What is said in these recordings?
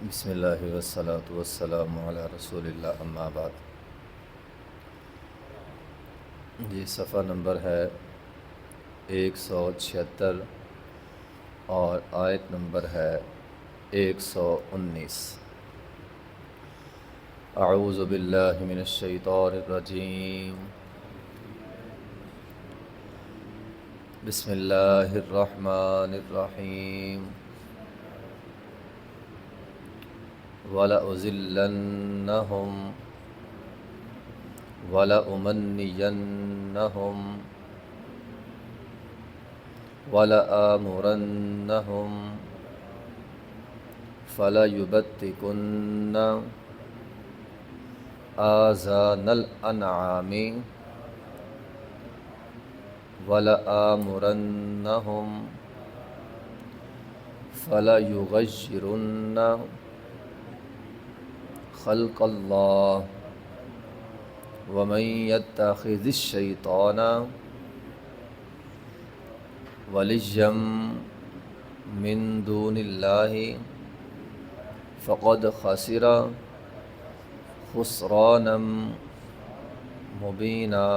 بسم اللہ والصلاۃ والسلام علی رسول اللہ اما بعد۔ جی صفحہ نمبر ہے 176 اور آیت نمبر ہے 119۔ اعوذ باللہ من الشیطان الرجیم، بسم اللہ الرحمن الرحیم۔ وَلَأُذِلَّنَّهُمْ وَلَأُمَنِّيَنَّهُمْ وَلَآمُرَنَّهُمْ فَلَيُبَتِّكُنَّ آذَانَ الْأَنْعَامِ وَلَآمُرَنَّهُمْ فَلَيُغَيِّرُنَّ خلق اللہ ومن يتخذ الشیطان ولیا من دون اللہ فقد خسر خسرانا مبینا۔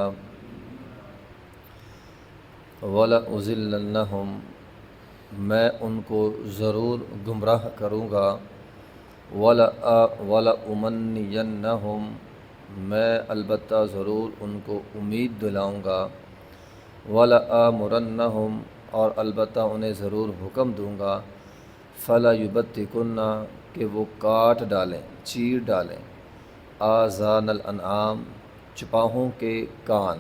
وَلَأُذِلَّنَّهُمْ، میں ان کو ضرور گمراہ کروں گا، وَلَأُمَنِّيَنَّهُمْ، میں البتہ ضرور ان کو امید دلاؤں گا، وَلَآمُرَنَّهُمْ، اور البتہ انہیں ضرور حکم دوں گا، فَلَيُبَتِّكُنَّ، کہ وہ کاٹ ڈالیں، چیر ڈالیں، آذان الانعام، چپاہوں کے کان،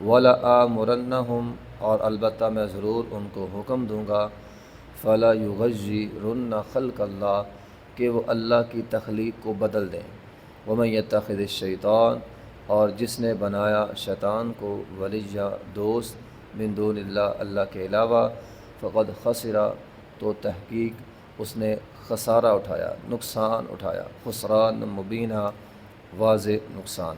وَلَآمُرَنَّهُمْ، اور البتہ میں ضرور ان کو حکم دوں گا، فَلَيُغَيِّرُنَّ خلق اللہ، کہ وہ اللہ کی تخلیق کو بدل دیں، وَمَن يَتَّخِذِ الشَّيْطَانَ، اور جس نے بنایا شیطان کو ولیہ دوست، من دون اللہ، اللہ کے علاوہ، فقد خسر، تو تحقیق اس نے خسارہ اٹھایا، نقصان اٹھایا، خسران مبینہ، واضح نقصان۔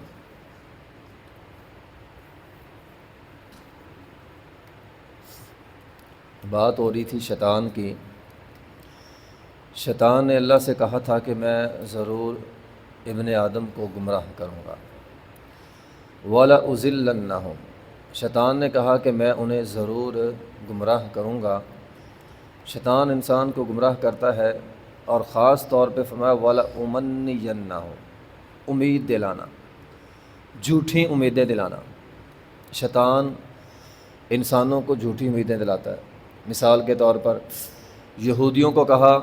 بات ہو رہی تھی شیطان کی۔ شیطان نے اللہ سے کہا تھا کہ میں ضرور ابن آدم کو گمراہ کروں گا، وَلَأُذِلَّنَّهُمْ، شیطان نے کہا کہ میں انہیں ضرور گمراہ کروں گا۔ شیطان انسان کو گمراہ کرتا ہے، اور خاص طور پہ فرمایا وَلَأُمَنِّيَنَّهُمْ، امید دلانا، جھوٹی امیدیں دلانا۔ شیطان انسانوں کو جھوٹی امیدیں دلاتا ہے۔ مثال کے طور پر یہودیوں کو کہا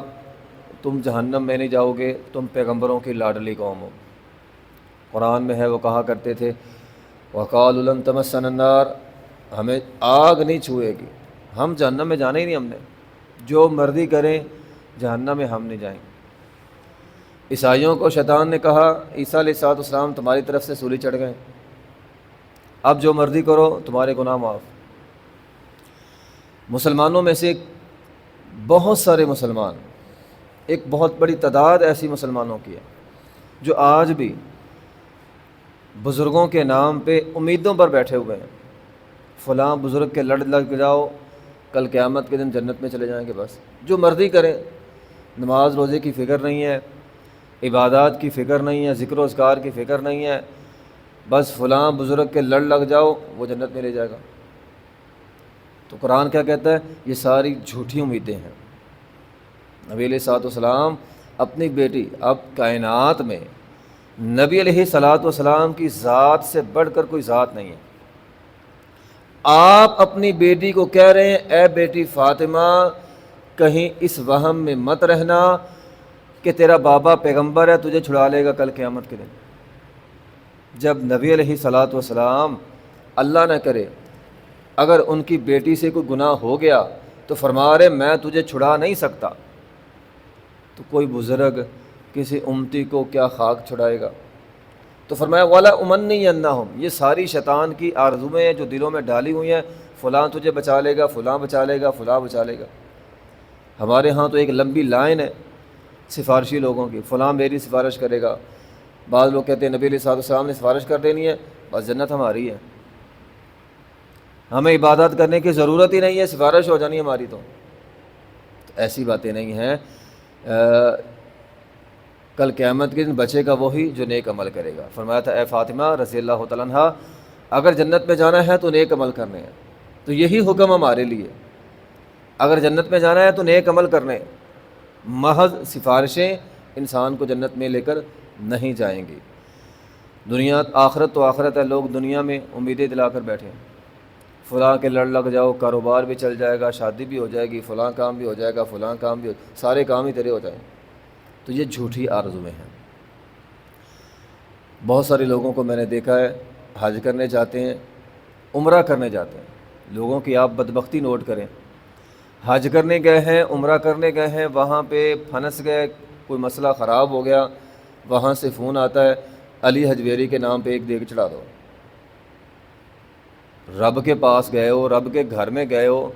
تم جہنم میں نہیں جاؤ گے، تم پیغمبروں کی لاڈلی قوم ہو۔ قرآن میں ہے، وہ کہا کرتے تھے وَقَالُوا لَن تَمَسَّنَا النَّارُ، ہمیں آگ نہیں چھوئے گی، ہم جہنم میں جانا ہی نہیں، ہم نے جو مرضی کریں جہنم میں ہم نہیں جائیں گے۔ عیسائیوں کو شیطان نے کہا عیسیٰ علیہ السلام تمہاری طرف سے سولی چڑھ گئے، اب جو مرضی کرو تمہارے گناہ معاف۔ مسلمانوں میں سے بہت سارے مسلمان، ایک بہت بڑی تعداد ایسی مسلمانوں کی ہے جو آج بھی بزرگوں کے نام پہ امیدوں پر بیٹھے ہوئے ہیں، فلاں بزرگ کے لڑ لگ جاؤ کل قیامت کے دن جنت میں چلے جائیں گے، بس جو مرضی کریں، نماز روزے کی فکر نہیں ہے، عبادات کی فکر نہیں ہے، ذکر و اذکار کی فکر نہیں ہے، بس فلاں بزرگ کے لڑ لگ جاؤ وہ جنت میں لے جائے گا۔ تو قرآن کیا کہتا ہے؟ یہ ساری جھوٹی امیدیں ہیں۔ نبی علیہ السلام اپنی بیٹی، اب کائنات میں نبی علیہ السلام کی ذات سے بڑھ کر کوئی ذات نہیں ہے، آپ اپنی بیٹی کو کہہ رہے ہیں اے بیٹی فاطمہ کہیں اس وہم میں مت رہنا کہ تیرا بابا پیغمبر ہے تجھے چھڑا لے گا کل قیامت کے دن۔ جب نبی علیہ السلام اللہ نہ کرے اگر ان کی بیٹی سے کوئی گناہ ہو گیا تو فرما رہے میں تجھے چھڑا نہیں سکتا، تو کوئی بزرگ کسی امتی کو کیا خاک چھڑائے گا؟ تو فرمایا وَلَأُمَنِّيَنَّهُمْ، یہ ساری شیطان کی آرزویں ہیں جو دلوں میں ڈالی ہوئی ہیں، فلاں تجھے بچا لے گا، فلاں بچا لے گا، فلاں بچا لے گا۔ ہمارے ہاں تو ایک لمبی لائن ہے سفارشی لوگوں کی، فلاں میری سفارش کرے گا۔ بعض لوگ کہتے ہیں نبی علیہ السلام نے سفارش کر دینی ہے بس جنت ہماری ہے، ہمیں عبادت کرنے کی ضرورت ہی نہیں ہے، سفارش ہو جانی ہماری۔ تو ایسی باتیں نہیں ہیں۔ کل قیامت کے دن بچے گا وہی جو نیک عمل کرے گا۔ فرمایا تھا اے فاطمہ رضی اللہ تعالیٰ عنہا، اگر جنت میں جانا ہے تو نیک عمل کرنے ہیں، تو یہی حکم ہمارے لیے، اگر جنت میں جانا ہے تو نیک عمل کرنے، محض سفارشیں انسان کو جنت میں لے کر نہیں جائیں گی۔ دنیا آخرت تو آخرت ہے، لوگ دنیا میں امیدیں دلا کر بیٹھے ہیں، فلاں کے لڑ لگ جاؤ، کاروبار بھی چل جائے گا، شادی بھی ہو جائے گی، فلاں کام بھی ہو جائے گا، فلاں کام بھی سارے کام ہی تیرے ہو جائیں، تو یہ جھوٹی آرزویں ہیں۔ بہت سارے لوگوں کو میں نے دیکھا ہے حج کرنے جاتے ہیں، عمرہ کرنے جاتے ہیں، لوگوں کی آپ بدبختی نوٹ کریں، حج کرنے گئے ہیں، عمرہ کرنے گئے ہیں، وہاں پہ پھنس گئے، کوئی مسئلہ خراب ہو گیا، وہاں سے فون آتا ہے علی حجویری کے نام پہ ایک دیگ چڑھا دو۔ رب کے پاس گئے ہو، رب کے گھر میں گئے ہو،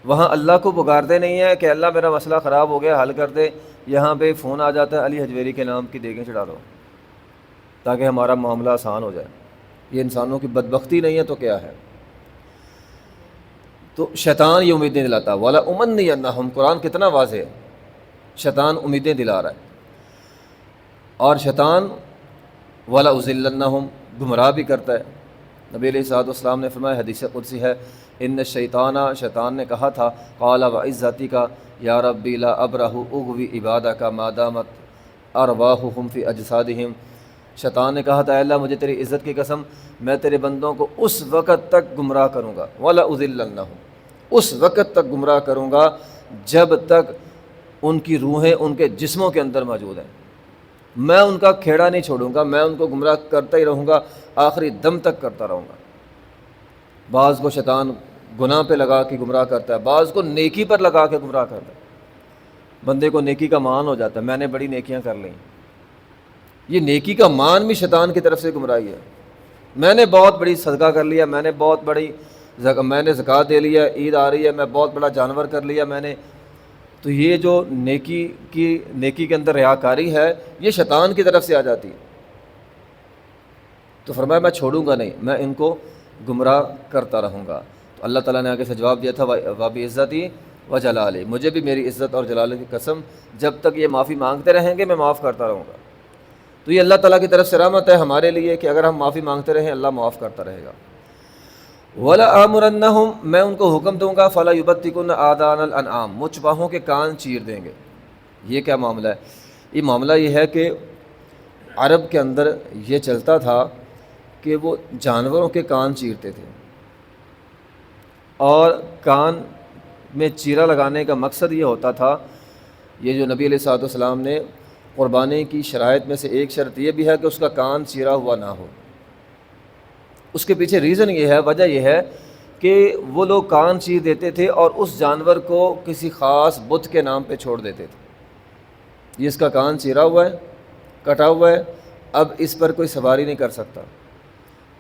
وہاں اللہ کو پکارتے نہیں ہیں کہ اللہ میرا مسئلہ خراب ہو گیا حل کر دے، یہاں پہ فون آ جاتا ہے علی حجویری کے نام کی دیگیں چڑھا دو تاکہ ہمارا معاملہ آسان ہو جائے۔ یہ انسانوں کی بدبختی نہیں ہے تو کیا ہے؟ تو شیطان یہ امیدیں دلاتا ہے، وَلَا أُمَنِّيَنَّهُمْ، قرآن کتنا واضح ہے، شیطان امیدیں دلا رہا ہے، اور شیطان وَلَا أُضِلَّنَّهُمْ، گمراہ بھی کرتا ہے۔ نبی علیہ الصلوۃ والسلام نے فرمایا، حدیث قدسی ہے، ان الشیطان، شیطان نے کہا تھا، قال وعزتک یا ربی لا ابرح اغوی عبادک ما دامت ارواحهم فی اجسادہم، شیطان نے کہا تھا، اے اللہ مجھے تیری عزت کی قسم، میں تیرے بندوں کو اس وقت تک گمراہ کروں گا، ولا اضلنہم، اس وقت تک گمراہ کروں گا جب تک ان کی روحیں ان کے جسموں کے اندر موجود ہیں، میں ان کا کھیڑا نہیں چھوڑوں گا، میں ان کو گمراہ کرتا ہی رہوں گا، آخری دم تک کرتا رہوں گا۔ بعض کو شیطان گناہ پہ لگا کے گمراہ کرتا ہے، بعض کو نیکی پر لگا کے گمراہ کرتا ہے، بندے کو نیکی کا مان ہو جاتا ہے، میں نے بڑی نیکیاں کر لیں، یہ نیکی کا مان بھی شیطان کی طرف سے گمراہی ہے۔ میں نے بہت بڑی صدقہ کر لیا، میں نے زکوٰۃ دے لیا، عید آ رہی ہے، میں بہت بڑا جانور کر لیا میں نے، تو یہ جو نیکی کے اندر ریاکاری ہے یہ شیطان کی طرف سے آ جاتی ہے۔ تو فرمایا میں چھوڑوں گا نہیں، میں ان کو گمراہ کرتا رہوں گا۔ تو اللہ تعالیٰ نے آگے سے جواب دیا تھا، وَبِعِزَّتِي وَجَلَالِي، مجھے بھی میری عزت اور جلالت کی قسم، جب تک یہ معافی مانگتے رہیں گے میں معاف کرتا رہوں گا۔ تو یہ اللہ تعالیٰ کی طرف سے رحمت ہے ہمارے لیے کہ اگر ہم معافی مانگتے رہیں اللہ معاف کرتا رہے گا۔ وَلَآمُرَنَّهُمْ، میں ان کو حکم دوں گا، فَلَا يُبَتِّكُنَّ آذَانَ الْأَنْعَامِ، مجھ چوپاہوں کے کان چیر دیں گے۔ یہ کیا معاملہ ہے؟ یہ معاملہ یہ ہے کہ عرب کے اندر یہ چلتا تھا کہ وہ جانوروں کے کان چیرتے تھے، اور کان میں چیرا لگانے کا مقصد یہ ہوتا تھا، یہ جو نبی علیہ الصلوۃ والسلام نے قربانی کی شرائط میں سے ایک شرط یہ بھی ہے کہ اس کا کان چیرا ہوا نہ ہو۔ اس کے پیچھے ریزن یہ ہے، وجہ یہ ہے کہ وہ لوگ کان چیر دیتے تھے اور اس جانور کو کسی خاص بت کے نام پہ چھوڑ دیتے تھے، یہ اس کا کان چیرا ہوا ہے، کٹا ہوا ہے، اب اس پر کوئی سواری نہیں کر سکتا،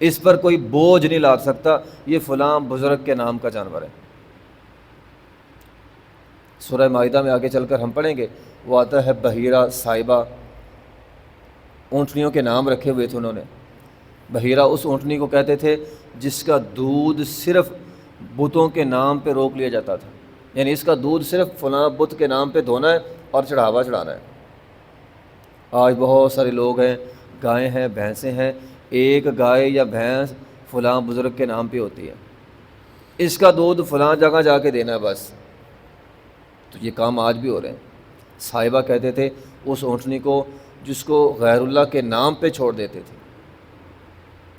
اس پر کوئی بوجھ نہیں لاد سکتا، یہ فلاں بزرگ کے نام کا جانور ہے۔ سورہ مائدہ میں آگے چل کر ہم پڑھیں گے، وہ آتا ہے بحیرہ، صائبہ، اونٹنیوں کے نام رکھے ہوئے تھے انہوں نے۔ بحیرہ اس اونٹنی کو کہتے تھے جس کا دودھ صرف بتوں کے نام پہ روک لیا جاتا تھا، یعنی اس کا دودھ صرف فلاں بت کے نام پہ دھونا ہے اور چڑھاوا چڑھانا ہے۔ آج بہت سارے لوگ ہیں، گائیں ہیں، بھینسیں ہیں، ایک گائے یا بھینس فلاں بزرگ کے نام پہ ہوتی ہے، اس کا دودھ فلاں جگہ جا کے دینا ہے بس۔ تو یہ کام آج بھی ہو رہے ہیں۔ صائبہ کہتے تھے اس اونٹنی کو جس کو غیر اللہ کے نام پہ چھوڑ دیتے تھے۔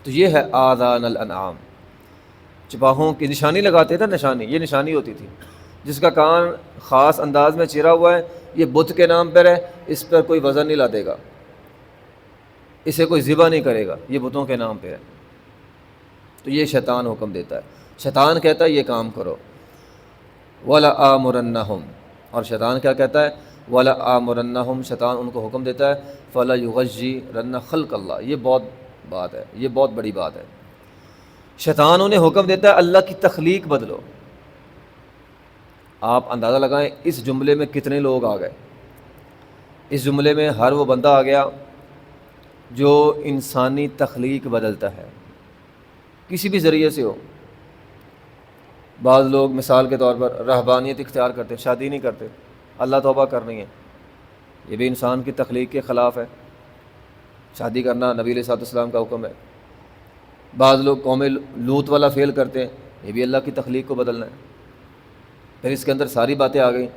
تو یہ ہے آذان الانعام، چپاہوں کی نشانی لگاتے تھے، نشانی، یہ نشانی ہوتی تھی، جس کا کان خاص انداز میں چیرا ہوا ہے، یہ بت کے نام پر ہے، اس پر کوئی وزن نہیں لادے گا، اسے کوئی ذبح نہیں کرے گا، یہ بتوں کے نام پہ ہے۔ تو یہ شیطان حکم دیتا ہے، شیطان کہتا ہے یہ کام کرو۔ وَلَآمُرَنَّهُمْ، اور شیطان کیا کہتا ہے؟ وَلَآمُرَنَّهُمْ، شیطان ان کو حکم دیتا ہے، فَلَيُغَيِّرَنَّ خَلْقَ اللَّهِ، یہ بہت بات ہے، یہ بہت بڑی بات ہے۔ شیطان انہیں حکم دیتا ہے اللہ کی تخلیق بدلو۔ آپ اندازہ لگائیں اس جملے میں کتنے لوگ آ گئے، اس جملے میں ہر وہ بندہ آ گیا جو انسانی تخلیق بدلتا ہے، کسی بھی ذریعے سے ہو۔ بعض لوگ مثال کے طور پر رہبانیت اختیار کرتے ہیں، شادی نہیں کرتے، اللہ توبہ کرنی ہے، یہ بھی انسان کی تخلیق کے خلاف ہے۔ شادی کرنا نبی علیہ الصلوۃ والسلام کا حکم ہے۔ بعض لوگ قوم لوط والا فعل کرتے ہیں، یہ بھی اللہ کی تخلیق کو بدلنا ہے۔ پھر اس کے اندر ساری باتیں آ گئیں۔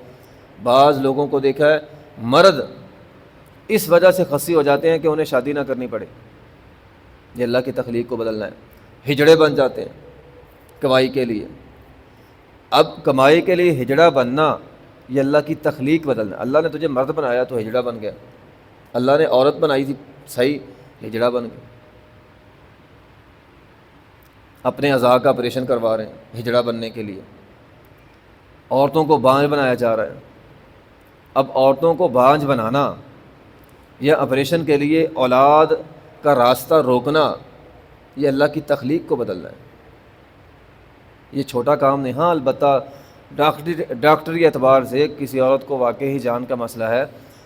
بعض لوگوں کو دیکھا ہے مرد اس وجہ سے خصی ہو جاتے ہیں کہ انہیں شادی نہ کرنی پڑے، یہ اللہ کی تخلیق کو بدلنا ہے۔ ہجڑے بن جاتے ہیں کمائی کے لیے۔ اب کمائی کے لیے ہجڑا بننا یہ اللہ کی تخلیق بدلنا۔ اللہ نے تجھے مرد بنایا تو ہجڑا بن گیا، اللہ نے عورت بنائی تھی صحیح، ہجڑا بن گیا۔ اپنے اعضاء کا آپریشن کروا رہے ہیں ہجڑا بننے کے لیے، عورتوں کو بانجھ بنایا جا رہا ہے۔ اب عورتوں کو بانجھ بنانا یا آپریشن کے لیے اولاد کا راستہ روکنا یہ اللہ کی تخلیق کو بدلنا ہے۔ یہ چھوٹا کام نہیں۔ ہاں البتہ ڈاکٹری اعتبار سے کسی عورت کو واقعی جان کا مسئلہ ہے،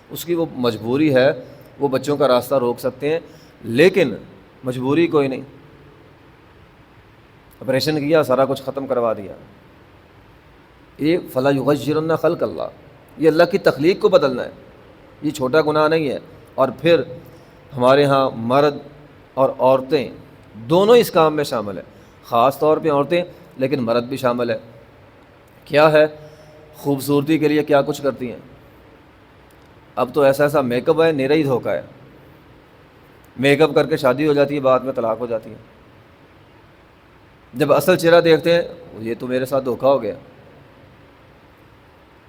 اس کی وہ مجبوری ہے، وہ بچوں کا راستہ روک سکتے ہیں، لیکن مجبوری کوئی نہیں۔ آپریشن کیا، سارا کچھ ختم کروا دیا، یہ فلا یغیرن خلق اللہ، یہ اللہ کی تخلیق کو بدلنا ہے، یہ چھوٹا گناہ نہیں ہے۔ اور پھر ہمارے ہاں مرد اور عورتیں دونوں اس کام میں شامل ہیں، خاص طور پہ عورتیں لیکن مرد بھی شامل ہے۔ کیا ہے؟ خوبصورتی کے لیے کیا کچھ کرتی ہیں۔ اب تو ایسا میک اپ ہے، نیرا ہی دھوکہ ہے۔ میک اپ کر کے شادی ہو جاتی ہے، بعد میں طلاق ہو جاتی ہے۔ جب اصل چہرہ دیکھتے ہیں یہ تو میرے ساتھ دھوکہ ہو گیا۔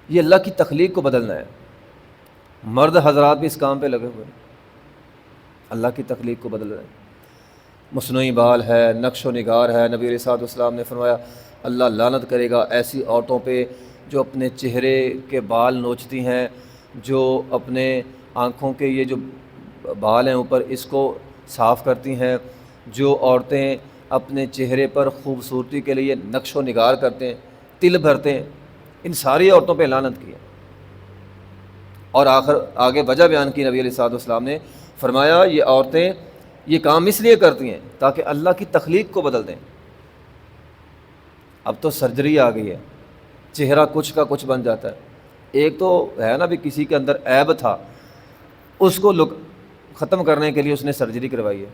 یہ اللہ کی تخلیق کو بدلنا ہے۔ مرد حضرات بھی اس کام پہ لگے ہوئے ہیں، اللہ کی تخلیق کو بدل رہے ہیں۔ مصنوعی بال ہے، نقش و نگار ہے۔ نبی علیہ الصلوۃ والسلام نے فرمایا اللہ لعنت کرے گا ایسی عورتوں پہ جو اپنے چہرے کے بال نوچتی ہیں، جو اپنے آنکھوں کے یہ جو بال ہیں اوپر اس کو صاف کرتی ہیں، جو عورتیں اپنے چہرے پر خوبصورتی کے لیے نقش و نگار کرتے ہیں، تل بھرتے ہیں، ان ساری عورتوں پہ لعنت کی ہے۔ اور آگے وجہ بیان کی نبی علیہ الصلوۃ والسلام نے فرمایا یہ عورتیں یہ کام اس لیے کرتی ہیں تاکہ اللہ کی تخلیق کو بدل دیں۔ اب تو سرجری آ گئی ہے، چہرہ کچھ کا کچھ بن جاتا ہے۔ ایک تو ہے نا بھی کسی کے اندر عیب تھا، اس کو ختم کرنے کے لیے اس نے سرجری کروائی ہے۔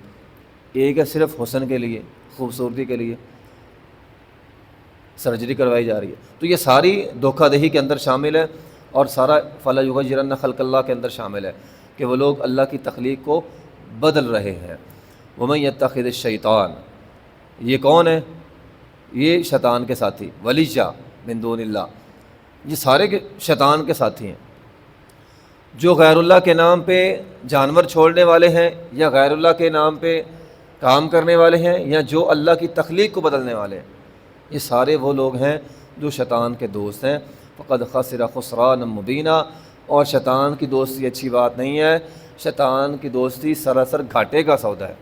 ایک ہے صرف حسن کے لیے، خوبصورتی کے لیے سرجری کروائی جا رہی ہے۔ تو یہ ساری دھوکہ دہی کے اندر شامل ہے، اور سارا فلا یغیرن خلق اللہ کے اندر شامل ہے کہ وہ لوگ اللہ کی تخلیق کو بدل رہے ہیں۔ ومن یتخذ الشیطان، یہ کون ہے؟ یہ شیطان کے ساتھی، ولیجہ من دون اللہ، یہ سارے شیطان کے ساتھی ہیں۔ جو غیر اللہ کے نام پہ جانور چھوڑنے والے ہیں، یا غیر اللہ کے نام پہ کام کرنے والے ہیں، یا جو اللہ کی تخلیق کو بدلنے والے ہیں، یہ سارے وہ لوگ ہیں جو شیطان کے دوست ہیں۔ فقد خسر خسرانا مبینا، اور شیطان کی دوستی اچھی بات نہیں ہے۔ شیطان کی دوستی سراسر گھاٹے کا سودا ہے،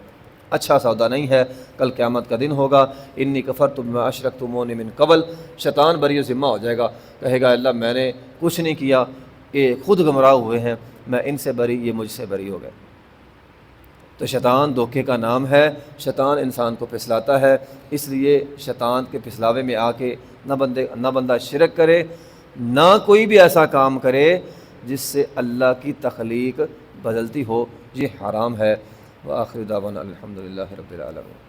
اچھا سودا نہیں ہے۔ کل قیامت کا دن ہوگا، انی کفرت بما اشرکتمونی من قبل، شیطان بری و ذمہ ہو جائے گا، کہے گا اللہ میں نے کچھ نہیں کیا، یہ خود گمراہ ہوئے ہیں، میں ان سے بری، یہ مجھ سے بری ہو گئے۔ تو شیطان دھوکے کا نام ہے، شیطان انسان کو پھسلاتا ہے، اس لیے شیطان کے پھسلاوے میں آ کے نہ بندہ شرک کرے، نہ کوئی بھی ایسا کام کرے جس سے اللہ کی تخلیق بدلتی ہو، یہ حرام ہے۔ وآخر دعوانا الحمدللہ رب العالمین۔